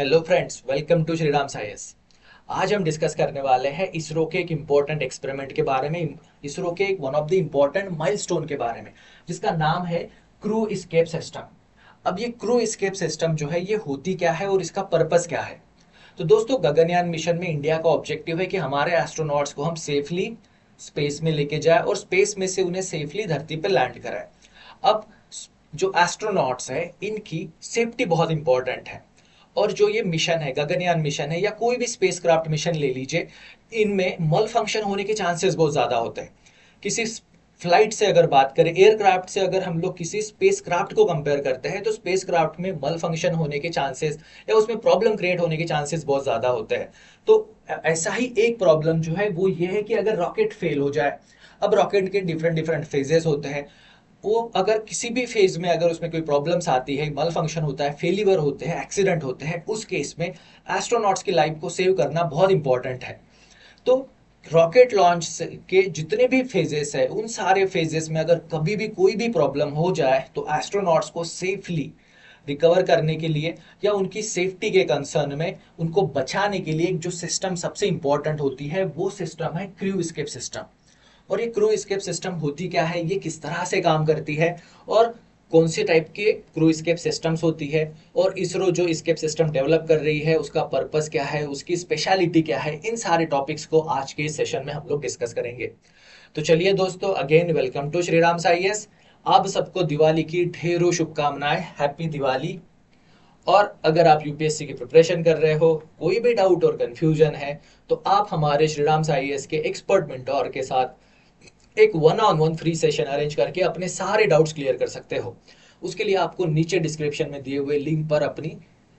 Hello friends, welcome to Shriram science. आज हम discuss करने वाले हैं इसरो के एक इम्पोर्टेंट एक्सपेरिमेंट के बारे में। इसरो के एक one of the important milestone के बारे में, जिसका नाम है क्रू एस्केप सिस्टम। अब ये क्रू एस्केप सिस्टम जो है, ये होती क्या है और इसका पर्पस क्या है। तो दोस्तों, गगनयान मिशन में इंडिया का ऑब्जेक्टिव है कि हमारे एस्ट्रोनॉट्स को हम सेफली स्पेस में लेके जाए और स्पेस में से उन्हें सेफली धरती पर लैंड कराए। अब जो एस्ट्रोनॉट्स है, इनकी सेफ्टी बहुत इंपॉर्टेंट है। और जो ये मिशन है, गगनयान मिशन है या कोई भी स्पेसक्राफ्ट मिशन ले लीजिए, इनमें मल फंक्शन होने के चांसेस बहुत ज़्यादा होते हैं। किसी फ्लाइट से अगर बात करें, एयरक्राफ्ट से अगर हम लोग किसी स्पेसक्राफ्ट को कंपेयर करते हैं, तो स्पेसक्राफ्ट में मल फंक्शन होने के चांसेस या उसमें प्रॉब्लम क्रिएट होने के चांसेस बहुत ज़्यादा होते हैं। तो ऐसा ही एक प्रॉब्लम जो है वो ये है कि अगर रॉकेट फेल हो जाए। अब रॉकेट के डिफरेंट डिफरेंट फेजेस होते हैं। वो अगर किसी भी फेज में अगर उसमें कोई प्रॉब्लम्स आती है, मल फंक्शन होता है, फेलिवर होते हैं, एक्सीडेंट होते हैं, उस केस में एस्ट्रोनॉट्स की लाइफ को सेव करना बहुत इंपॉर्टेंट है। तो रॉकेट लॉन्च के जितने भी फेजेस है, उन सारे फेजेस में अगर कभी भी कोई भी प्रॉब्लम हो जाए, तो एस्ट्रोनॉट्स को सेफली रिकवर करने के लिए या उनकी सेफ्टी के कंसर्न में उनको बचाने के लिए एक जो सिस्टम सबसे इंपॉर्टेंट होती है, वो सिस्टम है क्रू एस्केप सिस्टम। और ये क्रू एस्केप सिस्टम होती क्या है, ये किस तरह से काम करती है, और कौन से टाइप के क्रू एस्केप सिस्टम्स होती है, और इसरो जो एस्केप सिस्टम डेवलप कर रही है उसका पर्पस क्या है, उसकी स्पेशलिटी क्या है, इन सारे टॉपिक्स को आज के इस सेशन में हम लोग डिस्कस करेंगे। तो चलिए दोस्तों, अगेन वेलकम टू श्रीराम साईएस। आप सबको दिवाली की ढेरों शुभकामनाएं, हैप्पी दिवाली। और अगर आप यूपीएससी की प्रिपरेशन कर रहे हो, कोई भी डाउट और कंफ्यूजन है, तो आप हमारे श्रीराम साईएस के एक्सपर्ट मेंटोर के साथ एक one on one free session arrange करके अपने सारे डाउट्स क्लियर कर सकते हो। उसके लिए आपको नीचे डिस्क्रिप्शन में दिए हुए लिंक पर अपनी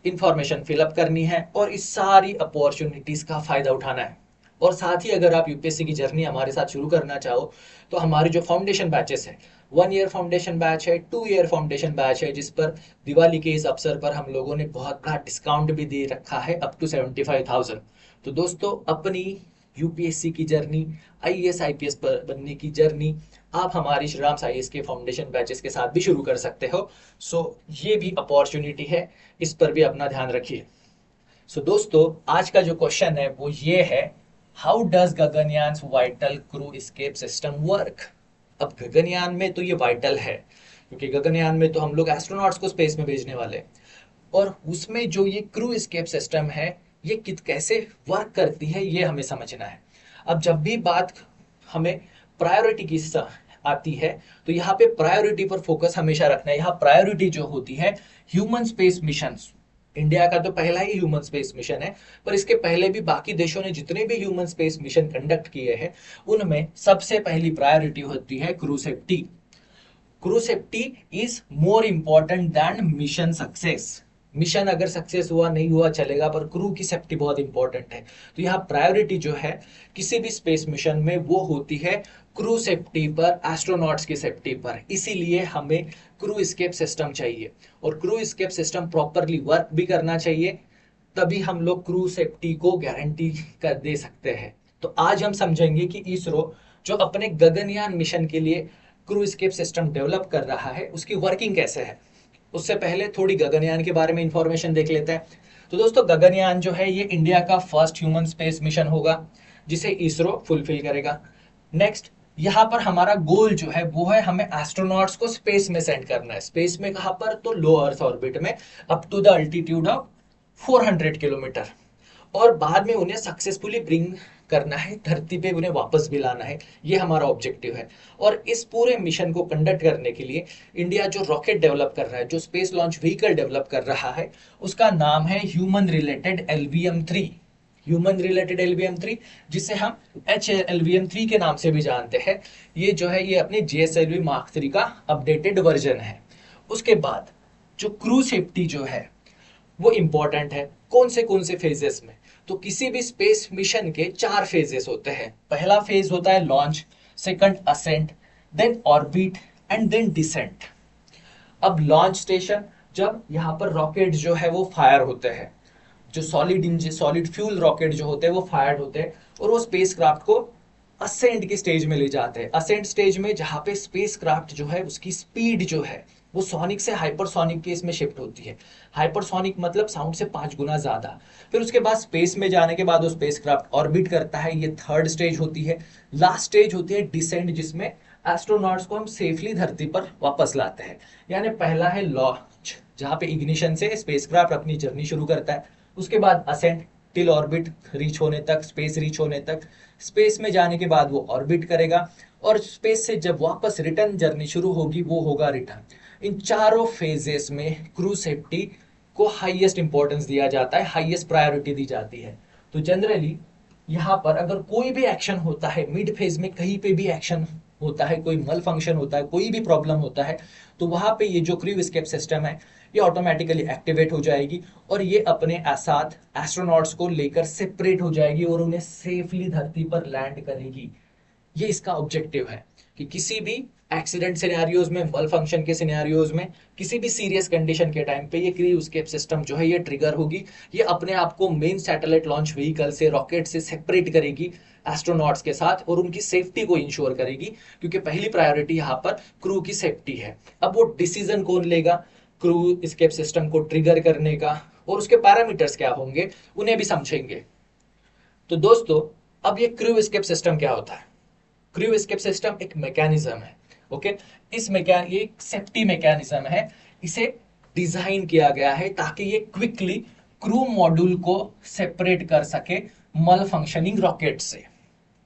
इंफॉर्मेशन फिलअप करनी है और इस सारी अपॉर्चुनिटीज का फायदा उठाना है। और साथ ही अगर आप यूपीएससी की जर्नी हमारे साथ शुरू करना चाहो, तो हमारे जो फाउंडेशन बैचेस है, 1 ईयर फाउंडेशन बैच है, 2 ईयर फाउंडेशन बैच है, जिस पर दिवाली के इस अवसर पर हम लोगों ने बहुत बड़ा डिस्काउंट भी दे रखा है, अप टू 75,000। तो दोस्तों, अपनी यूपीएससी की जर्नी, आईएएस आईपीएस बनने की जर्नी आप हमारी श्रीराम साईएस के फाउंडेशन बैचेस के साथ भी शुरू कर सकते हो। सो ये भी अपॉर्चुनिटी है, इस पर भी अपना ध्यान रखिए। सो दोस्तों, आज का जो क्वेश्चन है वो ये है, how does Gaganyaan vital crew escape system work. अब गगनयान में तो ये वाइटल है, क्योंकि गगनयान में तो हम लोग एस्ट्रोनॉट्स को स्पेस में भेजने वाले हैं। और उसमें जो ये क्रू एस्केप सिस्टम है, ये कैसे वर्क करती है, ये हमें समझना है। अब जब भी बात हमें प्रायोरिटी की आती है, तो यहाँ पे प्रायोरिटी पर फोकस हमेशा रखना है। यहाँ प्रायोरिटी जो होती है, ह्यूमन स्पेस मिशन। इंडिया का तो पहला ही ह्यूमन स्पेस मिशन है, पर इसके पहले भी बाकी देशों ने जितने भी ह्यूमन स्पेस मिशन कंडक्ट किए हैं, उनमें सबसे पहली प्रायोरिटी होती है crew safety. Crew safety is more important than mission success. Mission अगर सक्सेस हुआ नहीं हुआ चलेगा, पर क्रू की सेफ्टी बहुत इंपॉर्टेंट है। तो यहाँ प्रायोरिटी जो है किसी भी स्पेस मिशन में, वो होती है क्रू सेफ्टी पर, एस्ट्रोनॉट्स की सेफ्टी पर। इसीलिए हमें क्रू एस्केप सिस्टम चाहिए, और crew escape system properly work भी करना चाहिए, तभी हम लोग क्रू सेफ्टी को गारंटी कर दे सकते हैं। तो आज हम समझेंगे कि इसरो जो अपने गगनयान मिशन के लिए क्रू एस्केप सिस्टम डेवलप कर रहा है, उसकी वर्किंग कैसे है। उससे पहले थोड़ी गगनयान के बारे में इंफॉर्मेशन देख लेते हैं। तो दोस्तों, गगनयान जो है, ये इंडिया का फर्स्ट ह्यूमन स्पेस मिशन होगा, जिसे इसरो फुलफिल करेगा। नेक्स्ट, यहाँ पर हमारा गोल जो है वो है, हमें एस्ट्रोनॉट्स को स्पेस में सेंड करना है। स्पेस में कहाँ पर, तो लो अर्थ ऑर्बिट में, up to the altitude of 400 kilometre. और बाद में उन्हें सक्सेसफुली ब्रिंग करना है धरती पे, उन्हें वापस भी लाना है। ये हमारा ऑब्जेक्टिव है। और इस पूरे मिशन को कंडक्ट करने के लिए इंडिया जो रॉकेट डेवलप कर रहा है, जो स्पेस लॉन्च व्हीकल डेवलप कर रहा है, उसका नाम है human related LVM-3। Human related LVM-3, जिसे हम HLVM-3 के नाम से भी जानते हैं। ये जो है, ये अपने GSLV Mark 3 का अपडेटेड वर्जन है। उसके बाद जो क्रू सेफ्टी जो है, वो इंपॉर्टेंट है। कौन से फेजेस में, तो किसी भी स्पेस मिशन के 4 फेजेस होते हैं। पहला फेज होता है launch, second ascent, then orbit and then descent. अब लॉन्च स्टेशन, जब यहाँ पर रॉकेट जो है वो फायर होते हैं, जो सॉलिड फ्यूल रॉकेट जो होते हैं वो फायर होते हैं, और वो स्पेसक्राफ्ट को असेंट की स्टेज में ले जाते हैं। असेंट स्टेज में, जहाँ पे स्पेसक्राफ्ट जो है उसकी स्पीड जो है वो सोनिक से हाइपरसोनिक के इसमें शिफ्ट होती है। हाइपरसोनिक मतलब साउंड से 5 गुना ज्यादा। फिर उसके बाद स्पेस में जाने के बाद वो स्पेसक्राफ्ट ऑर्बिट करता है, ये थर्ड स्टेज होती है। लास्ट स्टेज होती है डिसेंट, जिसमें एस्ट्रोनॉट्स को हम सेफली धरती पर वापस लाते हैं। यानी पहला है लॉन्च, जहाँ पे इग्निशन से स्पेसक्राफ्ट अपनी जर्नी शुरू करता है। उसके बाद असेंट टिल ऑर्बिट, रीच होने तक, स्पेस रीच होने तक। स्पेस में जाने के बाद वो ऑर्बिट करेगा, और स्पेस से जब वापस रिटर्न जर्नी शुरू होगी वो होगा रिटर्न। इन चारों फेजेस में क्रू सेफ्टी को हाईएस्ट इंपॉर्टेंस दिया जाता है, हाईएस्ट प्रायोरिटी दी जाती है। तो जनरली यहाँ पर अगर कोई भी एक्शन होता है मिड फेज में, कहीं पे भी एक्शन होता है, कोई मल फंक्शन होता है, कोई भी प्रॉब्लम होता है, तो वहां पे ये जो क्रू एस्केप सिस्टम है ये ऑटोमेटिकली एक्टिवेट हो जाएगी, और ये अपने साथ एस्ट्रोनॉट्स को लेकर सेपरेट हो जाएगी और उन्हें सेफली धरती पर लैंड करेगी। ये इसका ऑब्जेक्टिव है कि किसी भी एक्सीडेंट सिनेरियोज में, मल फंक्शन के सिनेरियोज में, किसी भी सीरियस कंडीशन के टाइम पे ये क्रू एस्केप सिस्टम जो है ये ट्रिगर होगी। ये अपने आप को मेन सैटेलाइट लॉन्च व्हीकल से, रॉकेट से सेपरेट करेगी एस्ट्रोनॉट्स के साथ, और उनकी सेफ्टी को इंश्योर करेगी, क्योंकि पहली प्रायोरिटी यहाँ पर क्रू की सेफ्टी है। अब वो डिसीजन कौन लेगा क्रू एस्केप सिस्टम को ट्रिगर करने का, और उसके पैरामीटर्स क्या होंगे, उन्हें भी समझेंगे। तो दोस्तों, अब ये क्रू एस्केप सिस्टम क्या होता है? क्रू एस्केप सिस्टम एक मैकेनिज्म है। ओके, ये एक सेफ्टी मैकेनिज्म है। इसे डिजाइन किया गया है ताकि ये क्विकली क्रू मॉड्यूल को सेपरेट कर सके मल फंक्शनिंग रॉकेट से।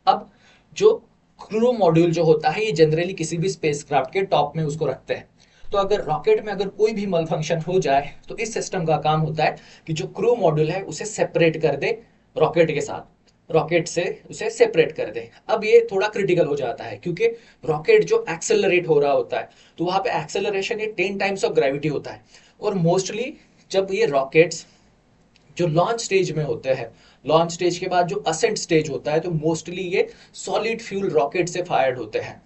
अब जो क्रू मॉड्यूल जो होता है ये जनरली किसी भी स्पेसक्राफ्ट के टॉप में उसको रखते हैं। तो अगर रॉकेट में अगर कोई भी मल फंक्शन हो जाए तो इस सिस्टम का काम होता है कि जो क्रू मॉड्यूल है उसे सेपरेट कर दे रॉकेट के साथ, रॉकेट से उसे सेपरेट कर दे। अब ये थोड़ा क्रिटिकल हो जाता है, क्योंकि रॉकेट जो एक्सेलरेट हो रहा होता है तो वहां पे एक्सेलरेशन ये 10 टाइम्स ऑफ ग्रेविटी होता है। और मोस्टली जब ये रॉकेट्स जो लॉन्च स्टेज में होते हैं, लॉन्च स्टेज के बाद जो असेंट स्टेज होता है, तो मोस्टली ये सॉलिड फ्यूल रॉकेट से फायर्ड होते हैं।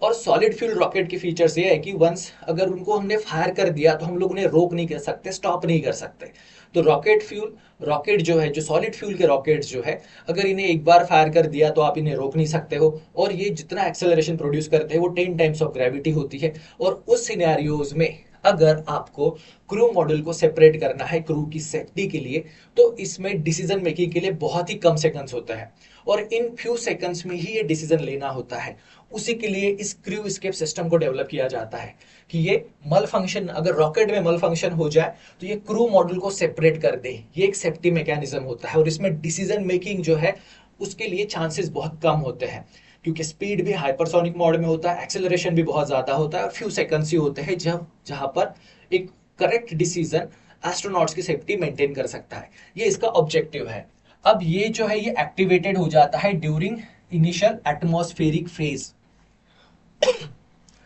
और सॉलिड फ्यूल रॉकेट की फीचर्स ये है कि वंस अगर उनको हमने फायर कर दिया तो हम लोग उन्हें रोक नहीं कर सकते, स्टॉप नहीं कर सकते। तो रॉकेट जो है, जो सॉलिड फ्यूल के रॉकेट्स जो है, अगर इन्हें एक बार फायर कर दिया तो आप इन्हें रोक नहीं सकते हो। और ये जितना एक्सेलरेशन प्रोड्यूस करते हैं वो 10 टाइम्स ऑफ ग्रेविटी होती है। और उस सिनेरियोज में अगर आपको क्रू मॉड्यूल को सेपरेट करना है क्रू की सेफ्टी के लिए, तो इसमें डिसीजन मेकिंग के लिए बहुत ही कम सेकंड्स होता है, और इन फ्यू सेकंड्स में ही ये डिसीजन लेना होता है। उसी के लिए इस क्रू एस्केप सिस्टम को डेवलप किया जाता है कि ये मल फंक्शन, अगर रॉकेट में मल फंक्शन हो जाए तो ये क्रू मॉड्यूल को सेपरेट कर दे। ये एक सेफ्टी मैकेनिज्म होता है, और इसमें डिसीजन मेकिंग जो है उसके लिए चांसेस बहुत कम होते हैं, क्योंकि स्पीड भी हाइपरसोनिक मोड में होता है, एक्सेलरेशन भी बहुत ज्यादा होता है, और फ्यू सेकंड्स ही होते हैं जब जहां पर एक करेक्ट डिसीजन एस्ट्रोनॉट्स की सेफ्टी मेंटेन कर सकता है। ये इसका ऑब्जेक्टिव है। अब ये जो है ये एक्टिवेटेड हो जाता है during initial atmospheric phase.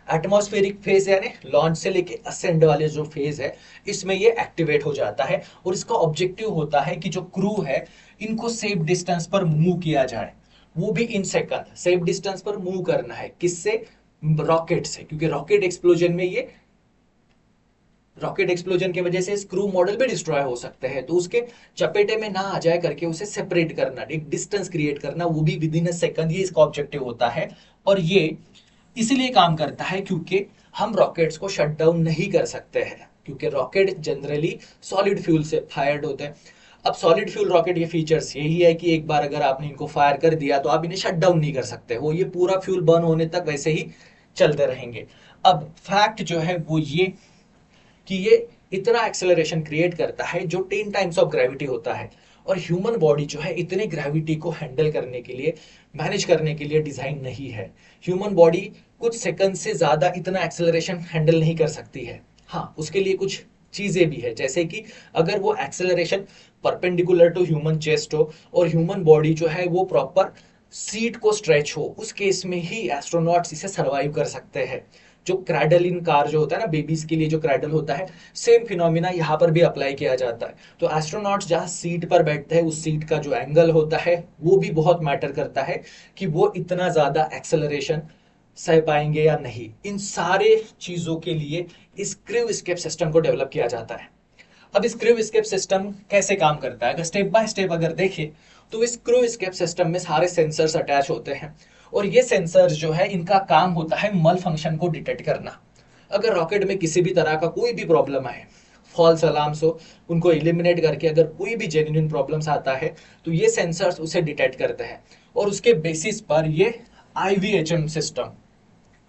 Atmospheric phase यानी लॉन्च से लेके असेंड वाले जो फेज है, इसमें ये एक्टिवेट हो जाता है। और इसका ऑब्जेक्टिव होता है कि जो क्रू है इनको सेफ डिस्टेंस पर मूव किया जाए, वो भी इन सेकंड। सेफ डिस्टेंस पर मूव करना है किससे? रॉकेट से, क्योंकि रॉकेट एक्सप्लोजन की वजह से स्क्रू मॉडल भी डिस्ट्रॉय हो सकते हैं, तो उसके चपेटे में ना आ जाए करके उसे सेपरेट करना, एक डिस्टेंस क्रिएट करना, वो भी विद इन अ सेकंड, ये इसका ऑब्जेक्टिव होता है। और ये इसीलिए काम करता है क्योंकि हम रॉकेट्स को शट डाउन नहीं कर सकते हैं, क्योंकि रॉकेट जनरली सॉलिड फ्यूल से फायर्ड होते हैं। अब सॉलिड फ्यूल रॉकेट ये फीचर्स यही है कि एक बार अगर आपने इनको फायर कर दिया तो आप इन्हें शट डाउन नहीं कर सकते, वो ये पूरा फ्यूल बर्न होने तक वैसे ही चलते रहेंगे। अब फैक्ट जो है वो ये कि ये इतना एक्सेलरेशन क्रिएट करता है जो 10 टाइम्स ऑफ ग्रेविटी होता है, और ह्यूमन बॉडी जो है इतने ग्रेविटी को हैंडल करने के लिए, मैनेज करने के लिए डिजाइन नहीं है। ह्यूमन बॉडी कुछ सेकंड से ज्यादा इतना एक्सेलरेशन हैंडल नहीं कर सकती है। हाँ, उसके लिए कुछ चीजें भी है, जैसे कि अगर वो acceleration perpendicular to human chest हो और ह्यूमन बॉडी जो है वो प्रॉपर सीट को स्ट्रेच हो, उस केस में ही एस्ट्रोनॉट्स इसे सर्वाइव कर सकते हैं। जो क्रैडल इन कार जो होता है ना, बेबीज के लिए जो क्रैडल होता है, सेम फिनोमिना यहाँ पर भी अप्लाई किया जाता है। तो एस्ट्रोनॉट्स जहाँ सीट पर बैठते हैं उस सीट का जो एंगल होता है वो भी बहुत मैटर करता है कि वो इतना ज्यादा एक्सेलरेशन सह पाएंगे या नहीं। इन सारे चीजों के लिए इस क्रू एस्केप सिस्टम को डेवलप किया जाता है। अब इस क्रू एस्केप सिस्टम कैसे काम करता है, अगर स्टेप बाय स्टेप अगर देखें तो इस क्रू एस्केप सिस्टम में सारे सेंसर्स अटैच होते हैं, और ये सेंसर्स जो है इनका काम होता है मल फंक्शन को डिटेक्ट करना। अगर रॉकेट में किसी भी तरह का कोई भी प्रॉब्लम आए, फॉल्स अलार्म्स हो, उनको एलिमिनेट करके अगर कोई भी जेन्युइन प्रॉब्लम्स आता है तो ये सेंसर्स उसे डिटेक्ट करते हैं और उसके बेसिस पर ये IVHM system,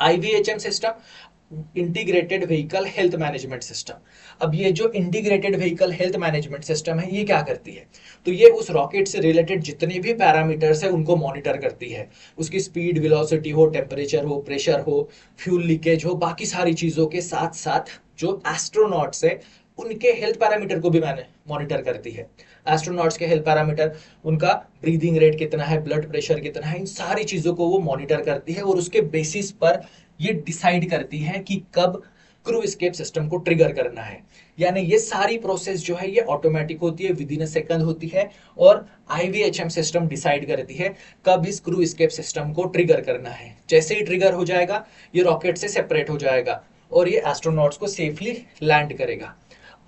IVHM system integrated vehicle health management system. अब ये जो integrated vehicle health management system है ये क्या करती है, तो ये उस रॉकेट से रिलेटेड जितने भी पैरामीटर्स है उनको मॉनिटर करती है। उसकी स्पीड, वेलोसिटी हो, टेम्परेचर हो, प्रेशर हो, फ्यूल लीकेज हो, बाकी सारी चीजों के साथ साथ जो एस्ट्रोनॉट्स है उनके हेल्थ पैरामीटर को भी मैंने मॉनिटर करती है। एस्ट्रोनॉट्स के हेल्थ पैरामीटर, उनका ब्रीदिंग रेट कितना है, ब्लड प्रेशर कितना है, इन सारी चीजों को वो मॉनिटर करती है और उसके बेसिस पर ये डिसाइड करती है कि कब क्रू एस्केप सिस्टम को ट्रिगर करना है। यानी ये सारी प्रोसेस जो है ये ऑटोमेटिक होती है, विद इन अ सेकंड होती है और आईवीएचएम सिस्टम डिसाइड करती है कब इस क्रू एस्केप सिस्टम को ट्रिगर करना है। जैसे ही ट्रिगर हो जाएगा ये रॉकेट से सेपरेट हो जाएगा और ये एस्ट्रोनॉट्स को सेफली लैंड करेगा।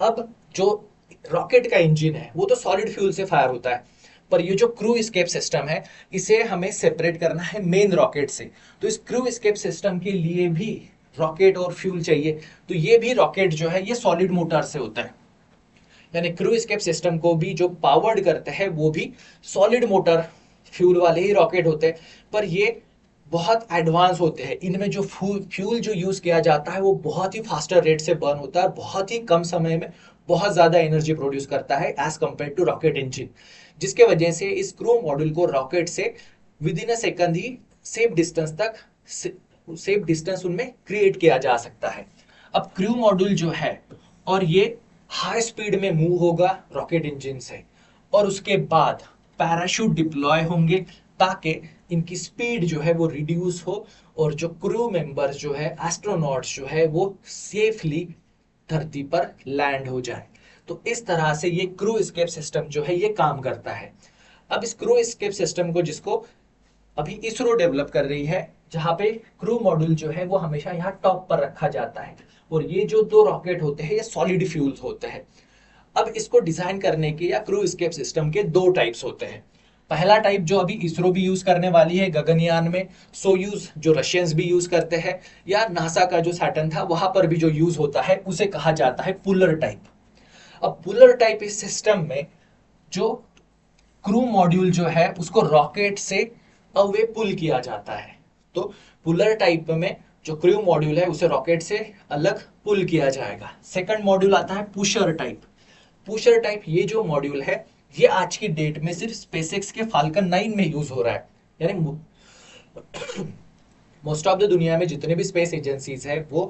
अब जो रॉकेट का इंजन है वो तो सॉलिड फ्यूल से फायर होता है, पर ये जो क्रू एस्केप सिस्टम है इसे हमें सेपरेट करना है मेन रॉकेट से। तो इस क्रू एस्केप सिस्टम के लिए भी रॉकेट और फ्यूल चाहिए, तो ये भी रॉकेट जो है ये सॉलिड मोटर से होता है। यानी क्रू एस्केप सिस्टम को भी जो पावर्ड करते हैं वो भी सॉलिड मोटर फ्यूल वाले ही रॉकेट होते हैं, पर ये बहुत एडवांस होते हैं। इनमें जो फ्यूल जो यूज किया जाता है वो बहुत ही फास्टर रेट से बर्न होता है और बहुत ही कम समय में बहुत ज्यादा एनर्जी प्रोड्यूस करता है as compare to rocket engine, जिसके वजह से इस क्रू मॉड्यूल को रॉकेट से विद इन अ सेकंड ही सेफ डिस्टेंस तक सेफ डिस्टेंस उनमें क्रिएट किया जा सकता है। अब क्रू मॉड्यूल जो है और ये हाई स्पीड में मूव होगा रॉकेट इंजन से और उसके बाद पैराशूट डिप्लॉय होंगे ताकि इनकी स्पीड जो है वो रिड्यूस हो और जो क्रू मेंबर्स जो है, एस्ट्रोनॉट्स जो है वो सेफली धरती पर लैंड हो जाए। तो इस तरह से ये क्रू एस्केप सिस्टम जो है ये काम करता है। अब इस क्रू एस्केप सिस्टम को जिसको अभी इसरो डेवलप कर रही है, जहां पे क्रू मॉड्यूल जो है वो हमेशा यहाँ टॉप पर रखा जाता है और ये जो दो रॉकेट होते हैं ये सॉलिड फ्यूल्स होते हैं। अब इसको डिजाइन करने के या क्रू एस्केप सिस्टम के दो टाइप्स होते हैं। पहला टाइप जो अभी इसरो भी यूज करने वाली है गगनयान में, सोयूज जो रशियंस भी यूज करते हैं, या नासा का जो सैटर्न था वहां पर भी जो यूज होता है उसे कहा जाता है पुलर टाइप। अब पुलर टाइप इस सिस्टम में जो क्रू मॉड्यूल जो है उसको रॉकेट से अवे पुल किया जाता है। तो पुलर टाइप में जो क्रू मॉड्यूल है उसे रॉकेट से अलग पुल किया जाएगा। सेकंड मॉड्यूल आता है पुशर टाइप। पुशर टाइप ये जो मॉड्यूल है ये आज की डेट में सिर्फ स्पेसएक्स के फाल्कन 9 में यूज हो रहा है। यानी मोस्ट ऑफ द दुनिया में जितने भी स्पेस एजेंसीज है वो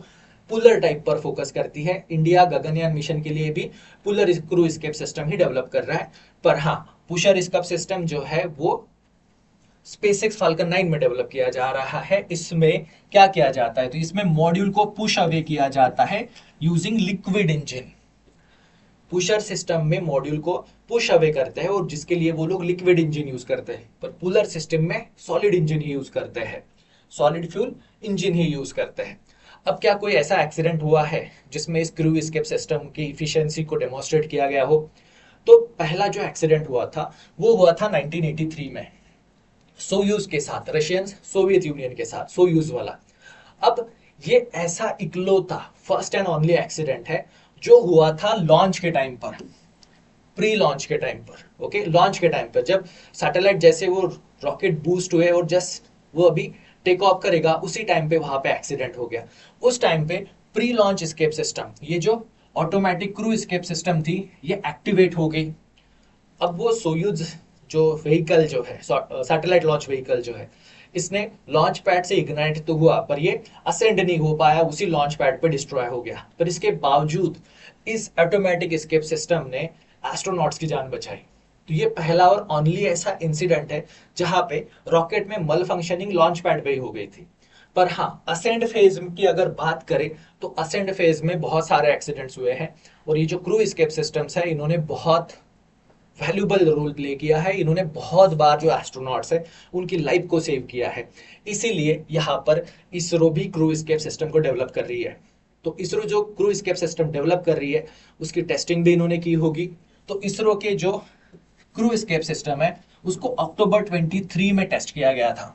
पुलर टाइप पर फोकस करती है। इंडिया गगनयान मिशन के लिए भी पुलर क्रू एस्केप सिस्टम ही डेवलप कर रहा है, पर हाँ पुशर एस्केप सिस्टम जो है वो स्पेसएक्स फाल्कन 9 में डेवलप किया जा रहा है। इसमें क्या किया जाता है, तो इसमें मॉड्यूल को पुश अवे किया जाता है using liquid engine. Pusher system में मॉड्यूल को पुश अवे करते हैं और जिसके लिए वो लोग लिक्विड इंजन यूज करते हैं, पर पुलर सिस्टम में सॉलिड इंजन ही यूज करते हैं, सॉलिड फ्यूल इंजन ही यूज करते हैं। अब क्या कोई ऐसा एक्सीडेंट हुआ है जिसमें इस क्रू एस्केप सिस्टम की इफिशियंसी को डेमोन्स्ट्रेट किया गया हो, तो पहला जो एक्सीडेंट हुआ था वो हुआ था 1983 में सोयूज के साथ, रशियंस सोवियत यूनियन के साथ, सोयूज वाला। अब ये ऐसा इकलौता फर्स्ट एंड ओनली एक्सीडेंट है जो हुआ था लॉन्च के टाइम पर, प्री लॉन्च के टाइम पर। ओके, लॉन्च के टाइम पर जब सैटेलाइट जैसे वो रॉकेट बूस्ट हुए और जस्ट वो अभी टेक ऑफ करेगा उसी टाइम पे वहां पे एक्सीडेंट हो गया। उस टाइम पे प्री लॉन्च एस्केप सिस्टम, ये जो ऑटोमेटिक क्रू एस्केप सिस्टम थी ये एक्टिवेट हो गई। अब वो सोयूज जो व्हीकल जो है, सैटेलाइट लॉन्च व्हीकल जो है, इसने लॉन्च पैड से इग्नाइट तो हुआ पर ये असेंड नहीं हो पाया, उसी लॉन्च पैड पे डिस्ट्रॉय हो गया। पर इसके बावजूद इस ऑटोमेटिक एस्केप सिस्टम ने एस्ट्रोनॉट्स की जान बचाई। तो ये पहला और ओनली ऐसा इंसिडेंट है जहां पे रॉकेट में मल फंक्शनिंग लॉन्च पैड पे ही हो गई थी। पर हाँ, असेंड फेज की अगर बात करें तो असेंड फेज में बहुत सारे एक्सीडेंट्स हुए हैं और ये जो क्रू एस्केप सिस्टम्स है इन्होंने बहुत वैल्यूबल रोल प्ले किया है। इन्होंने बहुत बार जो एस्ट्रोनॉट्स है उनकी लाइफ को सेव किया है। इसीलिए यहाँ पर इसरो भी क्रू एस्केप सिस्टम को डेवलप कर रही है। तो इसरो जो क्रू एस्केप सिस्टम डेवलप कर रही है उसकी टेस्टिंग भी इन्होंने की होगी। तो इसरो के जो क्रू एस्केप सिस्टम है उसको अक्टूबर 23 में टेस्ट किया गया था।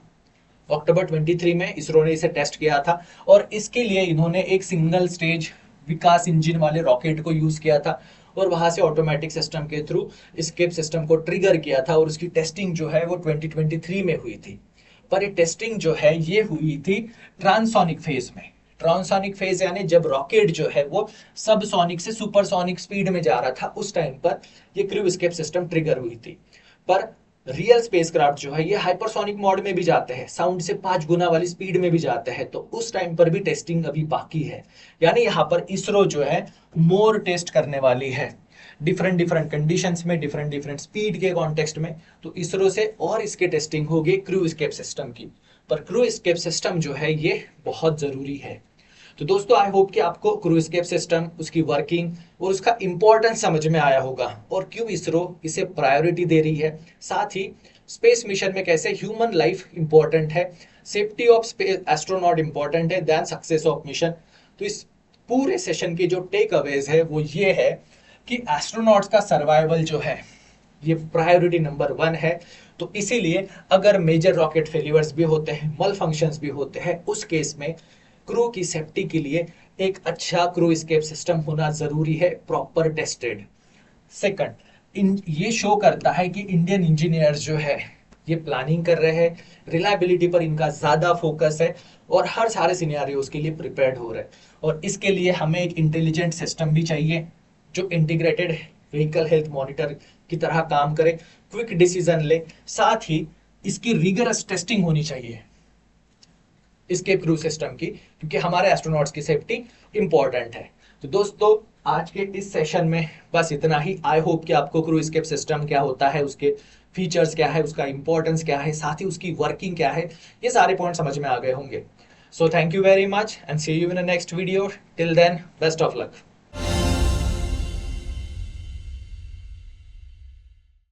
अक्टूबर 23 में इसरो ने इसे टेस्ट किया था और इसके लिए इन्होंने एक सिंगल स्टेज विकास इंजन वाले रॉकेट को यूज किया था और वहां से ऑटोमेटिक सिस्टम के थ्रू एस्केप सिस्टम को ट्रिगर किया था और उसकी टेस्टिंग जो है वो 2023 में हुई थी। पर ये टेस्टिंग जो है ये हुई थी ट्रांसोनिक फेज में। ट्रांसोनिक फेज यानी जब रॉकेट जो है वो सबसोनिक से सुपरसोनिक स्पीड में जा रहा था, उस टाइम पर ये क्रू एस्केप सिस्टम ट्रिगर हुई थी। पर रियल स्पेसक्राफ्ट जो है ये हाइपरसोनिक मोड में भी जाते हैं, साउंड से 5 गुना वाली स्पीड में भी जाते हैं, तो उस टाइम पर भी टेस्टिंग अभी बाकी है। यानी यहाँ पर इसरो जो है मोर टेस्ट करने वाली है डिफरेंट डिफरेंट कंडीशंस में, डिफरेंट डिफरेंट स्पीड के कॉन्टेक्स्ट में। तो इसरो से और इसके टेस्टिंग होगी क्रू एस्केप सिस्टम की। पर क्रू एस्केप सिस्टम जो है ये बहुत जरूरी है। तो दोस्तों आई होप कि आपको क्रू एस्केप सिस्टम, उसकी वर्किंग और उसका इंपॉर्टेंस समझ में आया होगा और क्यों इसरो इसे प्रायोरिटी दे रही है। साथ ही स्पेस मिशन में कैसे ह्यूमन लाइफ इंपॉर्टेंट है, safety of space astronaut important है देन सक्सेस ऑफ मिशन। तो इस पूरे सेशन की जो टेक अवेज है वो ये है कि एस्ट्रोनॉट्स का सर्वाइवल जो है ये प्रायोरिटी नंबर 1 है। तो इसीलिए अगर मेजर रॉकेट फेलियर्स भी होते हैं, मल फंक्शंस भी होते हैं, उस केस में क्रू की सेफ्टी के लिए एक अच्छा क्रू एस्केप सिस्टम होना जरूरी है, प्रॉपर टेस्टेड। सेकंड, ये शो करता है कि इंडियन इंजीनियर्स जो है ये प्लानिंग कर रहे हैं, रिलायबिलिटी पर इनका ज्यादा फोकस है और हर सारे सिनेरियोज के लिए प्रिपेयर्ड हो रहे हैं। और इसके लिए हमें एक इंटेलिजेंट सिस्टम भी चाहिए जो इंटीग्रेटेड व्हीकल हेल्थ मॉनिटर की तरह काम करे, क्विक डिसीजन ले, साथ ही इसकी रिगरस टेस्टिंग होनी चाहिए एस्केप क्रू सिस्टम की, क्योंकि हमारे एस्ट्रोनॉट्स की सेफ्टी इंपॉर्टेंट है। तो दोस्तों आज के इस सेशन में बस इतना ही। आई होप कि आपको क्रू एस्केप सिस्टम क्या होता है, उसके फीचर्स क्या है, उसका इंपॉर्टेंस क्या है, साथ ही उसकी वर्किंग क्या है, ये सारे पॉइंट समझ में आ गए होंगे। So thank you very much and see you in the next video. Till then best of luck.